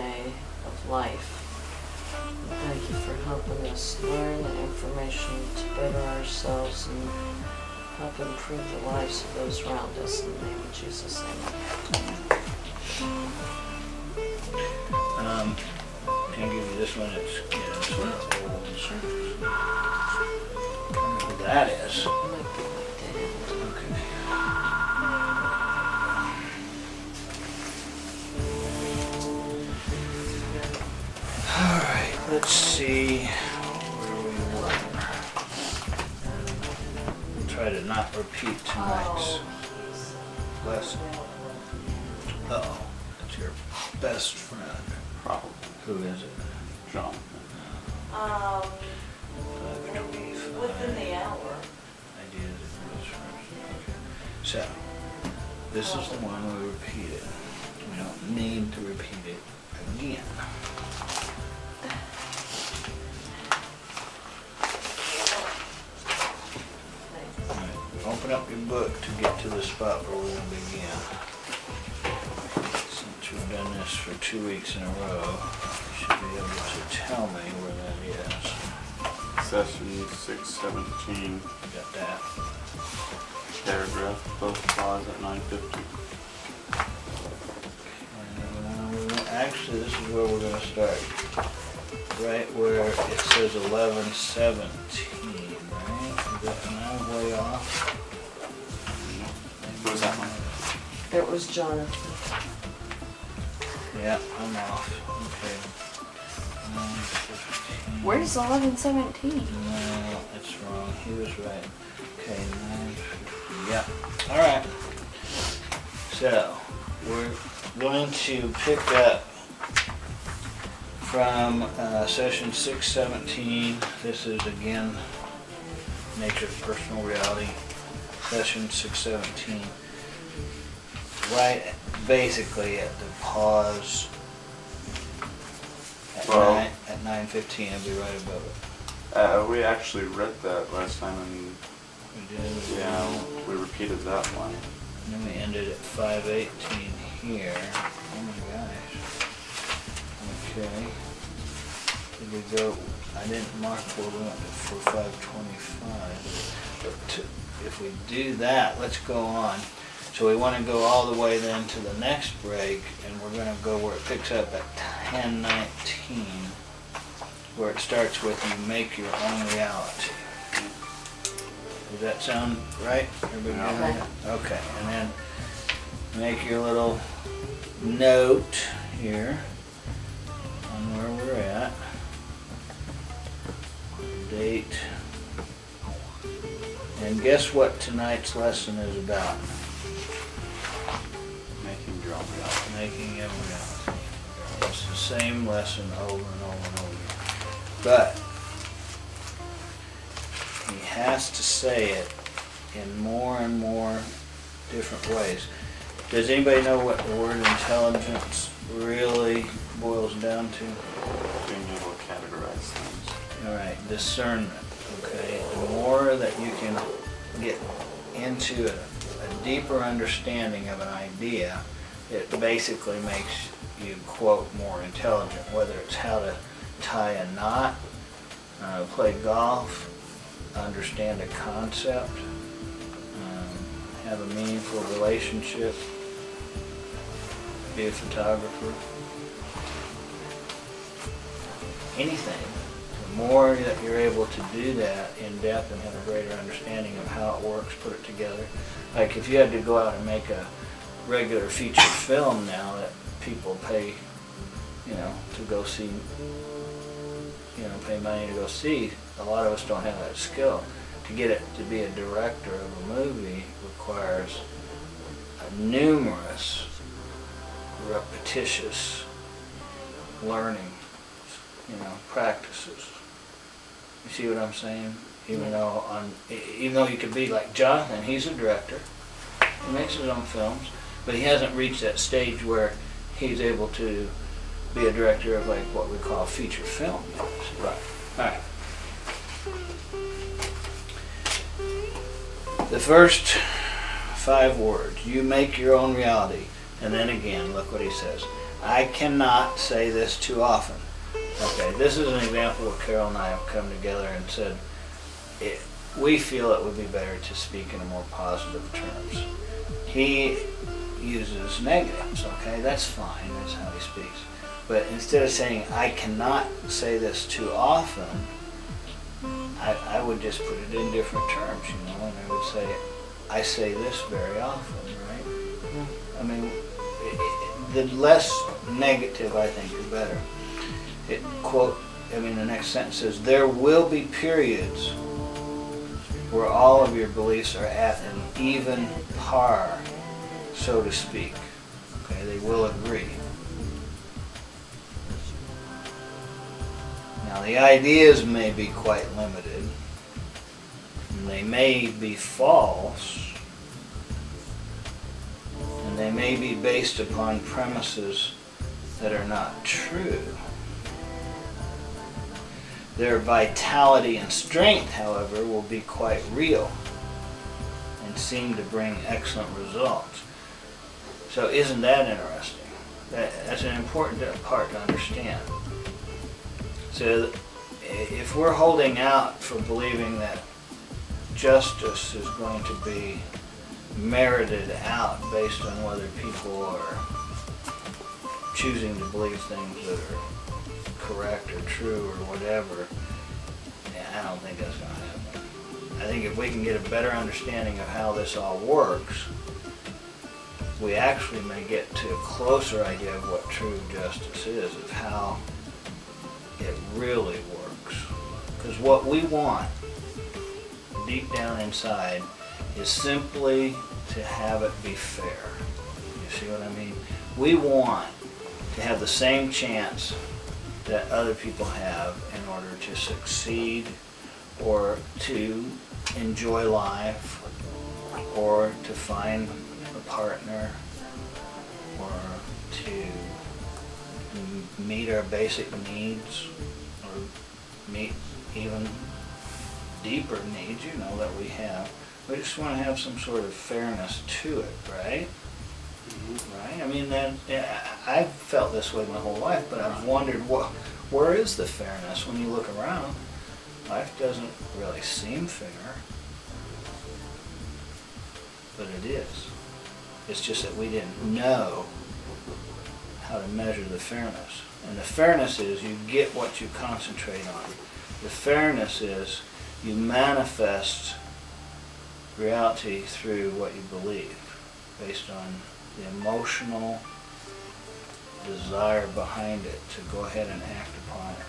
day of life. Thank you for helping us learn the information to better ourselves and help improve the lives of those around us. In the name of Jesus, amen. Can I give you this one? It's, this one's old. Sure. I don't know who that is. Might be my dad. Okay. Alright, let's see where we were. We'll try to not repeat tonight's lesson. Uh-oh, that's your best friend. Probably. Who is it? John. 5:25. Within the hour. Ideas of best friends. Okay. So, this is the one we repeated. We don't need to repeat it again. Alright, open up your book to get to the spot where we're going to begin. Since we've done this for 2 weeks in a row, you should be able to tell me where that is. Session 617, Got that? paragraph, both clause at 950. Actually, this is where we're going to start. Right where it says 11:17, right? Am I way off? What was that one? It was Jonathan. Yeah, I'm off. Okay. 9:15. Where's 11:17? No, that's wrong. He was right. Okay, 9:50. Yeah. All right. So, we're going to pick up from session 617. This is again Nature of Personal Reality, session 617. Right, basically at the pause at, Well, at 9:15. It'll be right above it. We actually read that last time, and We did. yeah, we repeated that one. And then we ended at 5:18 here. Oh my gosh. Okay. Did we go? I didn't mark where we went for 5:25. But if we do that, let's go on. So we want to go all the way then to the next break, and we're going to go where it picks up at 10:19, where it starts with "You make your own reality." Does that sound right? Everybody Yeah. good with that? Okay, and then make your little note here on where we're at. Date. And guess what tonight's lesson is about? Making your own reality. Making your own reality. It's the same lesson over and over and over. But he has to say it in more and more different ways. Does anybody know what the word intelligence really boils down to? Being able to categorize things. All right, discernment, okay? The more that you can get into a deeper understanding of an idea, it basically makes you, quote, more intelligent, whether it's how to tie a knot, play golf, understand a concept, have a meaningful relationship, be a photographer, anything. The more that you're able to do that in depth and have a greater understanding of how it works, put it together. Like if you had to go out and make a regular feature film now that people pay, to go see, pay money to go see, a lot of us don't have that skill. To get it to be a director of a movie requires numerous repetitious learning, practices. You see what I'm saying? Even though you could be like Jonathan, he's a director, he makes his own films, but he hasn't reached that stage where he's able to be a director of like what we call feature film. Right. All right. The first 5 words, you make your own reality. And then again, look what he says. I cannot say this too often. Okay, this is an example where Carol and I have come together and said, we feel it would be better to speak in more positive terms. He uses negatives, okay? That's fine, that's how he speaks. But instead of saying, I cannot say this too often, I would just put it in different terms, you know, and I would say, I say this very often, right? I mean, the less negative, I think, is better. The next sentence says, there will be periods where all of your beliefs are at an even par, so to speak. Okay, they will agree. Now, the ideas may be quite limited, and they may be false, and they may be based upon premises that are not true. Their vitality and strength, however, will be quite real and seem to bring excellent results. So isn't that interesting? That's an important part to understand. So if we're holding out for believing that justice is going to be merited out based on whether people are choosing to believe things that are correct or true or whatever, I don't think that's going to happen. I think if we can get a better understanding of how this all works, we actually may get to a closer idea of what true justice is, of how it really works. Because what we want deep down inside is simply to have it be fair. You see what I mean? We want to have the same chance that other people have in order to succeed or to enjoy life or to find a partner or to meet our basic needs or meet even deeper needs, you know, that we have. We just want to have some sort of fairness to it, right? Right? I mean, I've felt this way my whole life, but I've wondered, where is the fairness when you look around? Life doesn't really seem fair, but it is. It's just that we didn't know how to measure the fairness. And the fairness is you get what you concentrate on. The fairness is you manifest reality through what you believe, based on the emotional desire behind it to go ahead and act upon it.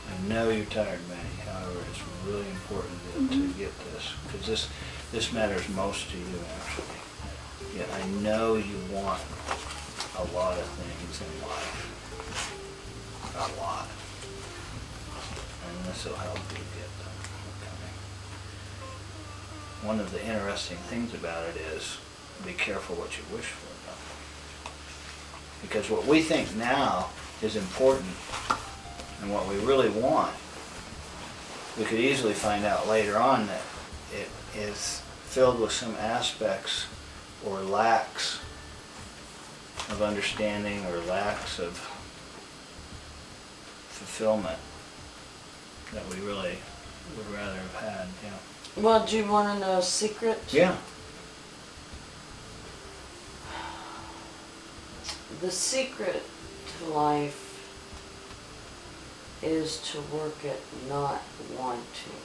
I know you're tired, Manny. However, it's really important to get this, because this matters most to you, actually. Yeah, I know you want a lot of things in life. A lot. And this will help you get them. Okay? One of the interesting things about it is be careful what you wish for, though. Because what we think now is important and what we really want, we could easily find out later on that it is filled with some aspects or lacks of understanding or lacks of fulfillment that we really would rather have had. Yeah. Well, do you want to know a secret? Yeah. The secret to life is to work at not wanting.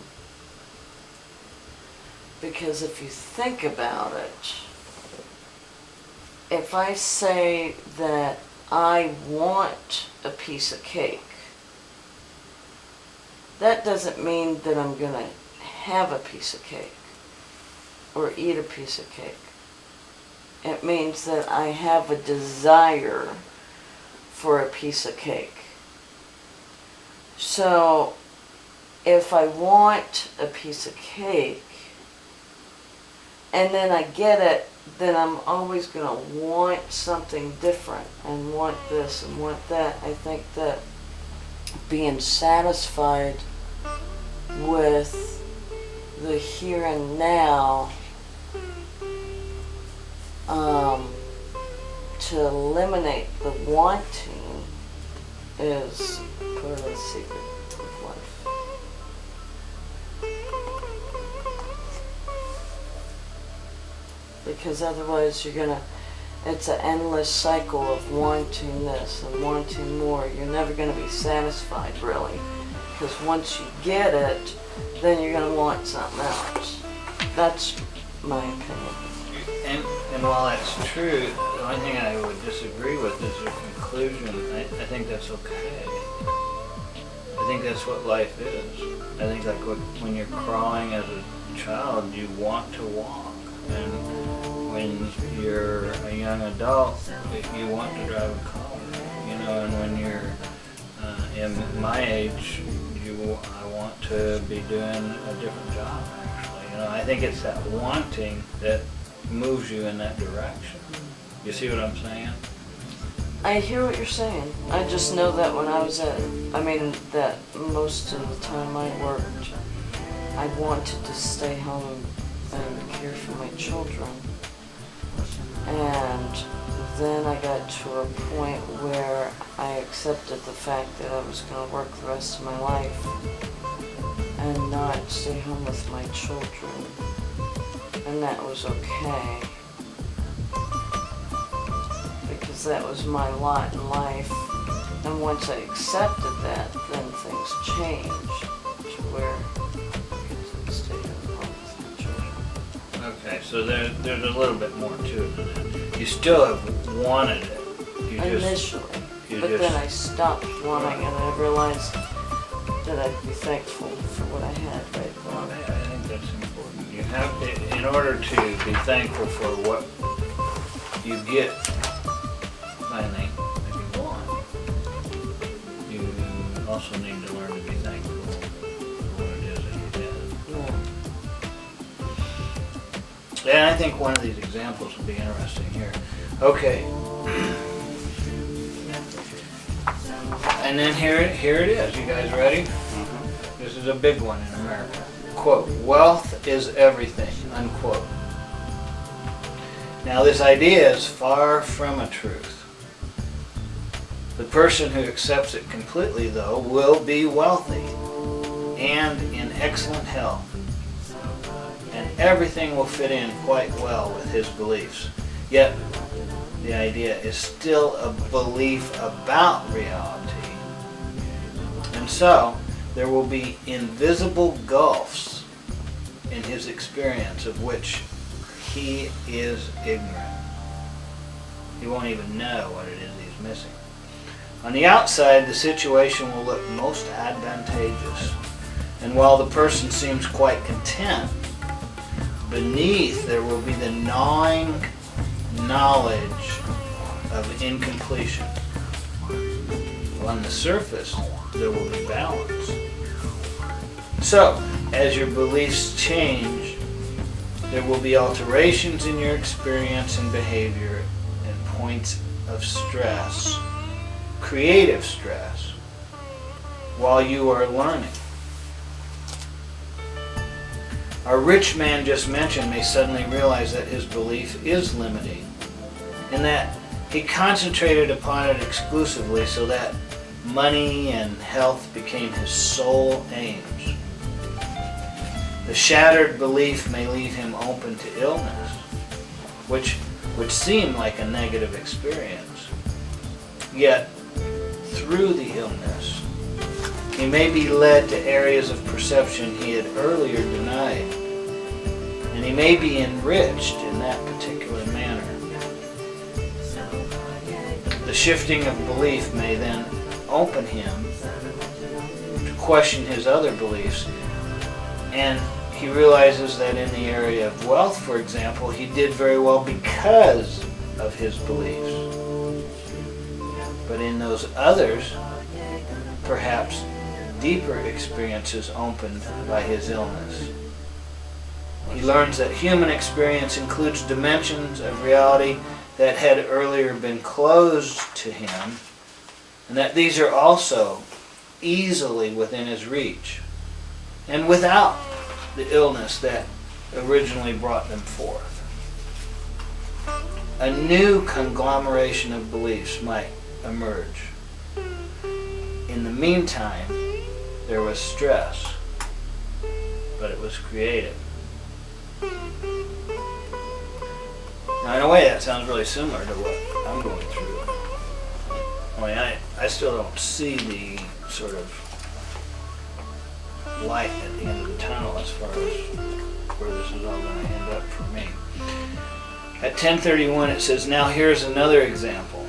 Because if you think about it, if I say that I want a piece of cake, that doesn't mean that I'm going to have a piece of cake or eat a piece of cake. It means that I have a desire for a piece of cake. So if I want a piece of cake and then I get it, then I'm always going to want something different and want this and want that. I think that being satisfied with the here and now to eliminate the wanting is part of the secret of life. Because otherwise it's an endless cycle of wanting this and wanting more. You're never going to be satisfied, really. Because once you get it, then you're going to want something else. That's my opinion. And while that's true, the only thing I would disagree with is your conclusion. I think that's okay. I think that's what life is. I think like when you're crawling as a child, you want to walk. And when you're a young adult, you want to drive a car. And when you're in my age, I want to be doing a different job, actually. I think it's that wanting that moves you in that direction. You see what I'm saying? I hear what you're saying. I just know that when I was that most of the time I worked, I wanted to stay home and care for my children. And then I got to a point where I accepted the fact that I was going to work the rest of my life and not stay home with my children. And that was okay. Because that was my lot in life. And once I accepted that, then things changed to where I could stay home with my children. Okay, so there's a little bit more to it than that. You still have wanted it. Initially. Then I stopped wanting and I realized that I'd be thankful for what I had right Well, then. I think that's important. You have, in order to be thankful for what you get, I think, that you want, you also need to learn to be thankful for what it is that you get. Yeah. And I think one of these examples would be interesting here. Okay. And then here it is. You guys ready? Mm-hmm. This is a big one in America. Quote, wealth is everything, unquote. Now this idea is far from a truth. The person who accepts it completely, though, will be wealthy and in excellent health. And everything will fit in quite well with his beliefs. Yet, the idea is still a belief about reality. And so, there will be invisible gulfs in his experience of which he is ignorant. He won't even know what it is he's missing. On the outside, the situation will look most advantageous. And while the person seems quite content, beneath there will be the gnawing knowledge of incompletion. On the surface, there will be balance. So, as your beliefs change, there will be alterations in your experience and behavior and points of stress, creative stress, while you are learning. Our rich man just mentioned may suddenly realize that his belief is limiting, and that he concentrated upon it exclusively so that money and health became his sole aims. The shattered belief may leave him open to illness, which would seem like a negative experience. Yet, through the illness, he may be led to areas of perception he had earlier denied, and he may be enriched in that particular manner. The shifting of belief may then open him to question his other beliefs, and he realizes that in the area of wealth, for example, he did very well because of his beliefs. But in those others, perhaps deeper experiences opened by his illness. He learns that human experience includes dimensions of reality that had earlier been closed to him, and that these are also easily within his reach, and without the illness that originally brought them forth. a new conglomeration of beliefs might emerge. In the meantime, there was stress, but it was creative. Now, in a way, that sounds really similar to what I'm going through. I mean, I still don't see the sort of light at the end of the tunnel as far as where this is all going to end up for me. At 10:31 it says, now here's another example.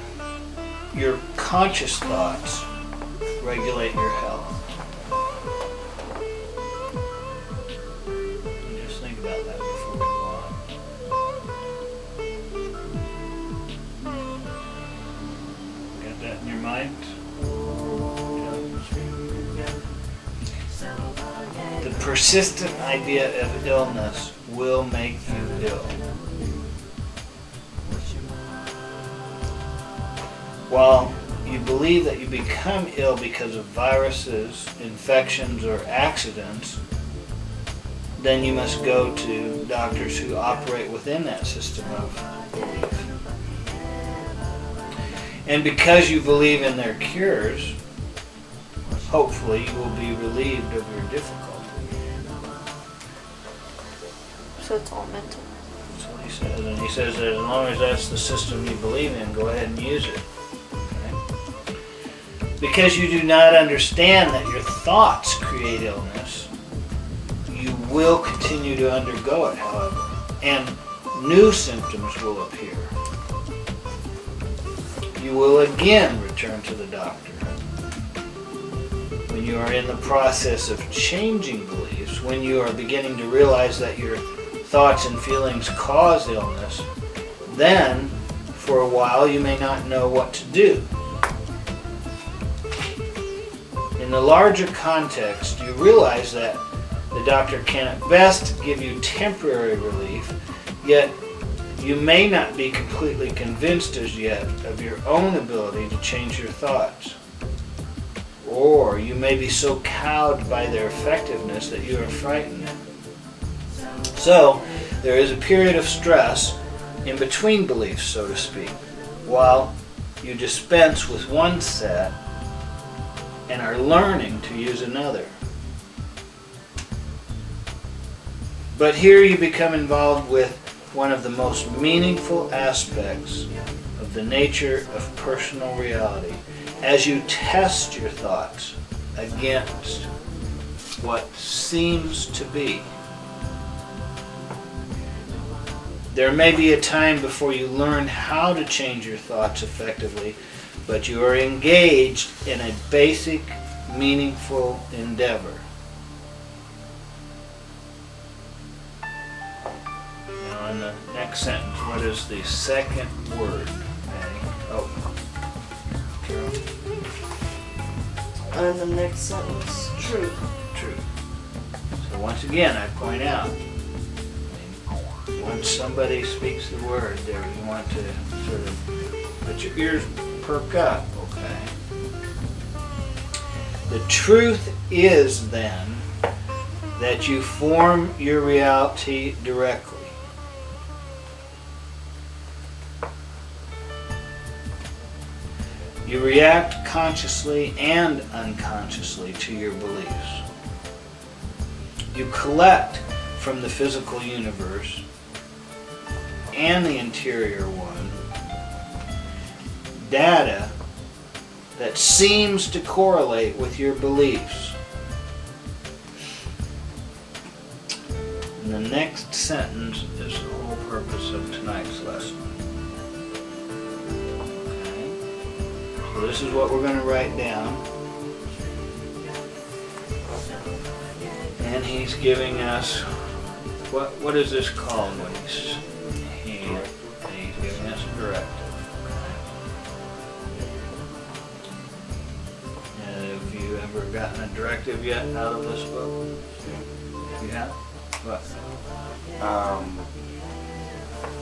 Your conscious thoughts regulate your health. Just think about that before we go on. Got that in your mind? The persistent idea of illness will make you ill. While you believe that you become ill because of viruses, infections, or accidents, then you must go to doctors who operate within that system of belief. And because you believe in their cures, hopefully you will be relieved of your difficulty. So it's all mental. That's what he says. And he says that as long as that's the system you believe in, go ahead and use it. Okay? Because you do not understand that your thoughts create illness, you will continue to undergo it, however, and new symptoms will appear. You will again return to the doctor. When you are in the process of changing beliefs, when you are beginning to realize that your thoughts and feelings cause illness, then for a while you may not know what to do. In the larger context, you realize that the doctor can at best give you temporary relief, yet you may not be completely convinced as yet of your own ability to change your thoughts. Or you may be so cowed by their effectiveness that you are frightened. So, there is a period of stress in between beliefs, so to speak, while you dispense with one set and are learning to use another. But here you become involved with one of the most meaningful aspects of the nature of personal reality as you test your thoughts against what seems to be. There may be a time before you learn how to change your thoughts effectively, but you are engaged in a basic, meaningful endeavor. Now in the next sentence, what is the second word, Maddie? Oh, Carol. And the next sentence, truth. Truth. So once again, I point out, once somebody speaks the word there, you want to sort of let your ears perk up, okay? The truth is then that you form your reality directly. You react consciously and unconsciously to your beliefs. You collect from the physical universe and the interior one data that seems to correlate with your beliefs. And the next sentence is the whole purpose of tonight's lesson. Okay? So this is what we're going to write down. And he's giving us, what is this called when he's giving us a directive? Have you ever gotten a directive yet out of this book? You have? What?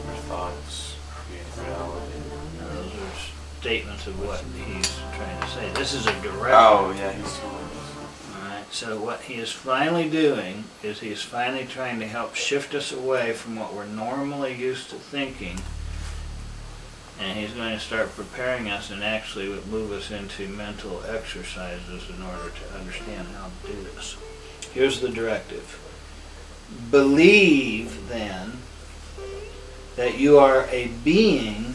Your thoughts create reality. Now, those are statements of what he's trying to say. This is a directive. Oh, yeah, he's telling us. So what he is finally doing is he is finally trying to help shift us away from what we're normally used to thinking And he's going to start preparing us and actually would move us into mental exercises in order to understand how to do this. Here's the directive. Believe then that you are a being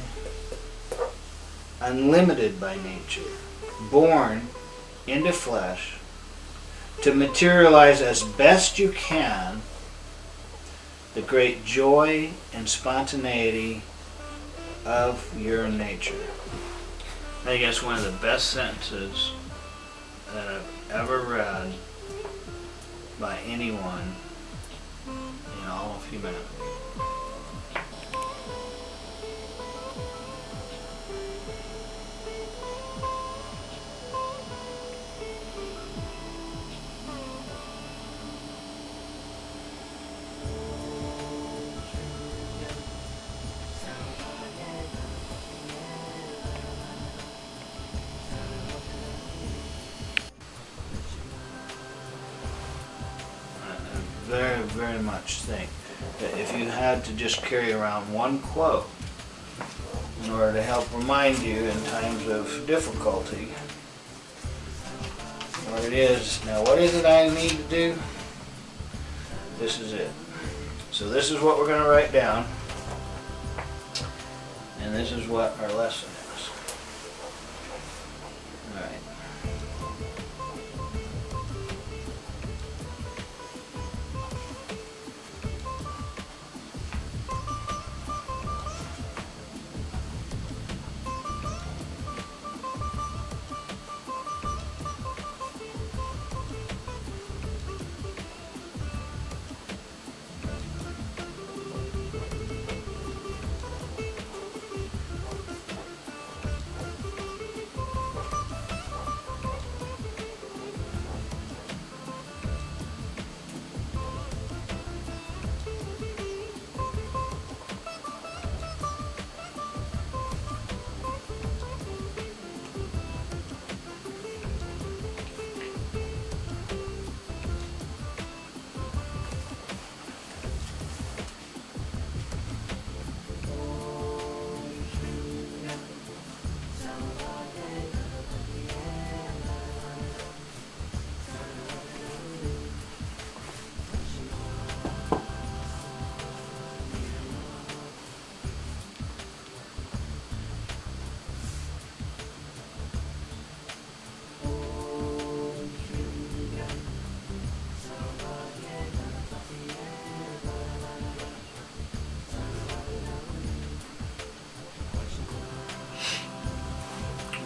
unlimited by nature, born into flesh to materialize as best you can the great joy and spontaneity of your nature. I think that's one of the best sentences that I've ever read by anyone in all of humanity. Very much think that if you had to just carry around one quote in order to help remind you in times of difficulty what it is, now what is it I need to do? This is it. So this is what we're going to write down, and this is what our lesson is. Alright.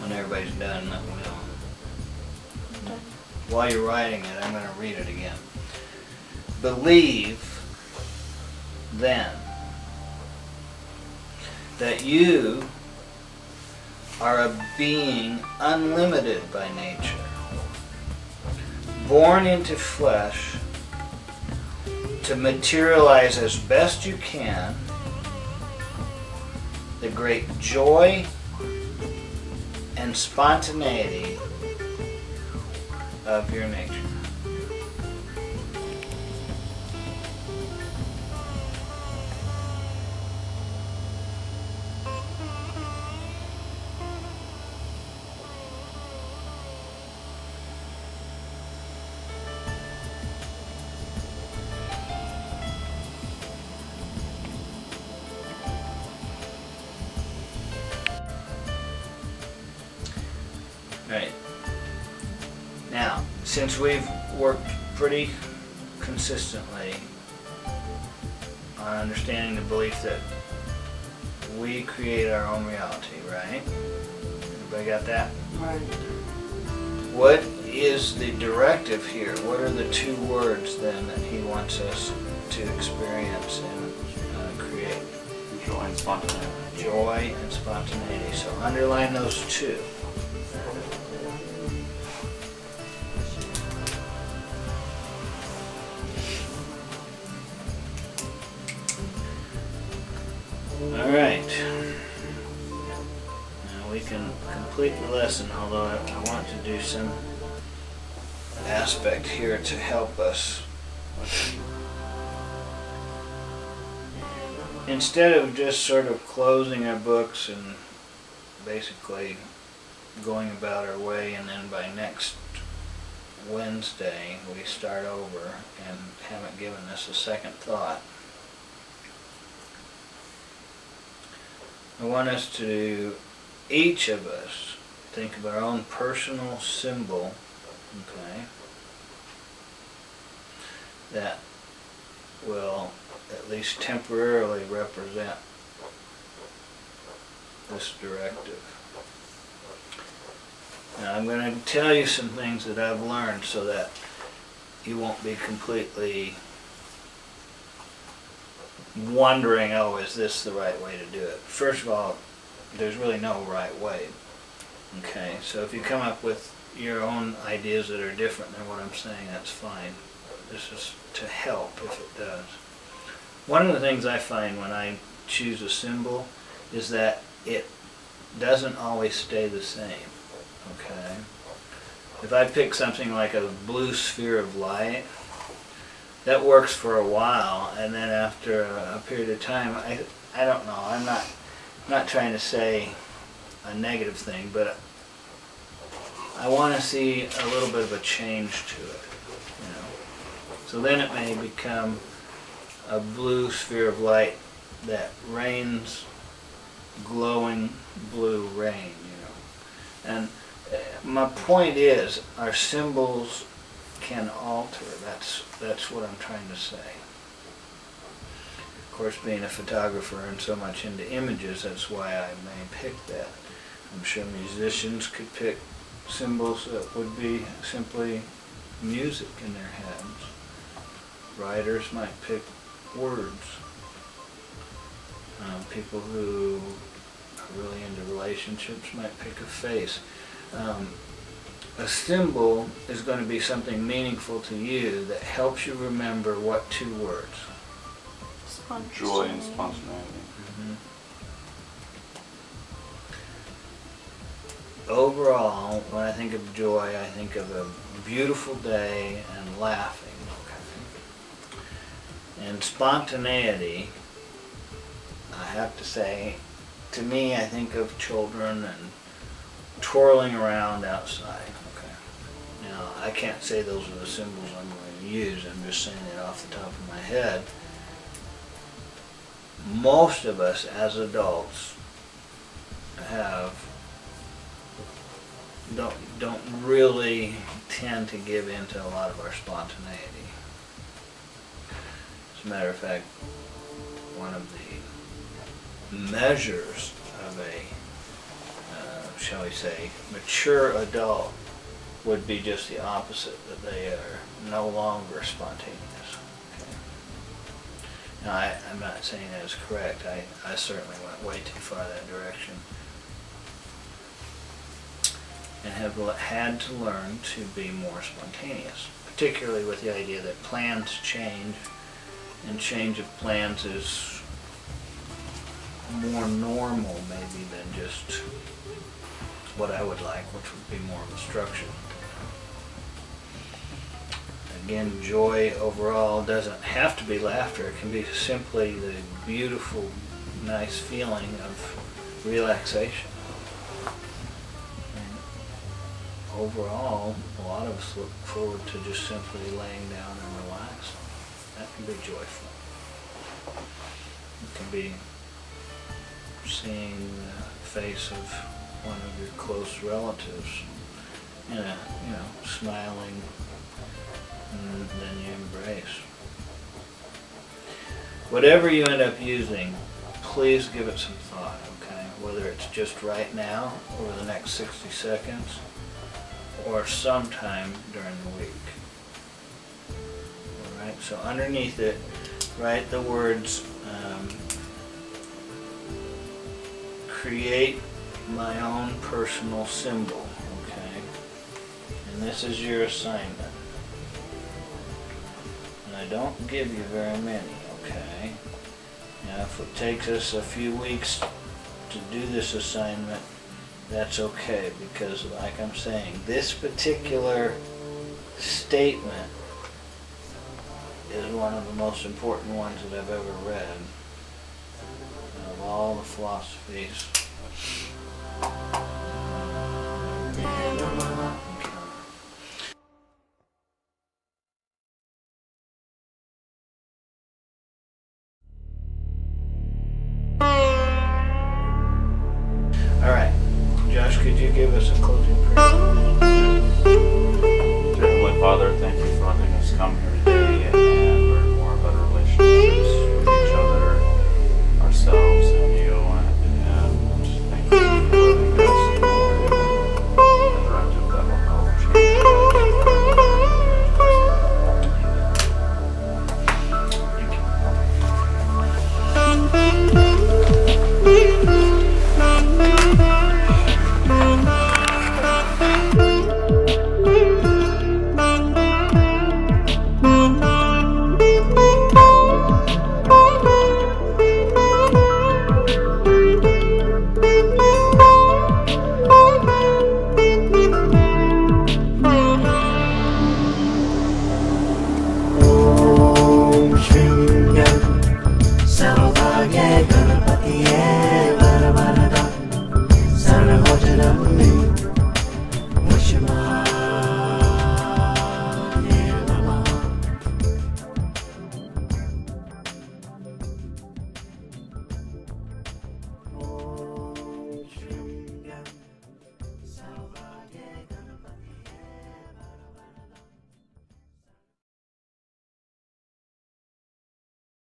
When everybody's done, let me know. While you're writing it, I'm going to read it again. Believe then that you are a being unlimited by nature, born into flesh to materialize as best you can the great joy and spontaneity of your nature. Right. Now, since we've worked pretty consistently on understanding the belief that we create our own reality, right? Everybody got that? Right. What is the directive here? What are the two words then that he wants us to experience and create? Joy and spontaneity. Joy and spontaneity. So underline those two. Alright, now we can complete the lesson, although I want to do some aspect here to help us. Instead of just sort of closing our books and basically going about our way, and then by next Wednesday we start over and haven't given this a second thought. I want us to, each of us, think of our own personal symbol, okay, that will at least temporarily represent this directive. Now I'm going to tell you some things that I've learned so that you won't be completely wondering, oh, is this the right way to do it? First of all, there's really no right way. Okay, so if you come up with your own ideas that are different than what I'm saying, that's fine. This is to help if it does. One of the things I find when I choose a symbol is that it doesn't always stay the same. Okay? If I pick something like a blue sphere of light, that works for a while, and then after a period of time, I don't know, I'm not trying to say a negative thing, but I want to see a little bit of a change to it, you know. So then it may become a blue sphere of light that rains glowing blue rain, you know. And my point is, our symbols can alter. That's what I'm trying to say. Of course, being a photographer and so much into images, that's why I may pick that. I'm sure musicians could pick symbols that would be simply music in their heads. Writers might pick words. People who are really into relationships might pick a face. A symbol is going to be something meaningful to you that helps you remember what two words? Joy and spontaneity. Overall, when I think of joy, I think of a beautiful day and laughing. Okay? And spontaneity, I have to say, to me, I think of children and twirling around outside. Okay? Now, I can't say those are the symbols I'm going to use. I'm just saying it off the top of my head. Most of us as adults don't really tend to give in to a lot of our spontaneity. As a matter of fact, one of the measures of a, shall we say, mature adult would be just the opposite, that they are no longer spontaneous. Okay? Now, I'm not saying that is correct. I certainly went way too far that direction. And have had to learn to be more spontaneous, particularly with the idea that plans change, and change of plans is more normal maybe than just what I would like, which would be more of a structure. Again, joy overall doesn't have to be laughter. It can be simply the beautiful, nice feeling of relaxation. Overall, a lot of us look forward to just simply laying down and relaxing. That can be joyful. It can be seeing the face of one of your close relatives, smiling, and then you embrace. Whatever you end up using, please give it some thought, okay? Whether it's just right now, over the next 60 seconds, or sometime during the week. Alright, so underneath it, write the words, create my own personal symbol, okay? And this is your assignment. And I don't give you very many, okay? Now if it takes us a few weeks to do this assignment, that's okay, because like I'm saying, this particular statement is one of the most important ones that I've ever read of all the philosophies. sitting on my lap. Alright, Josh, could you give us a closing prayer? Dear Heavenly Father, thank you for letting us come here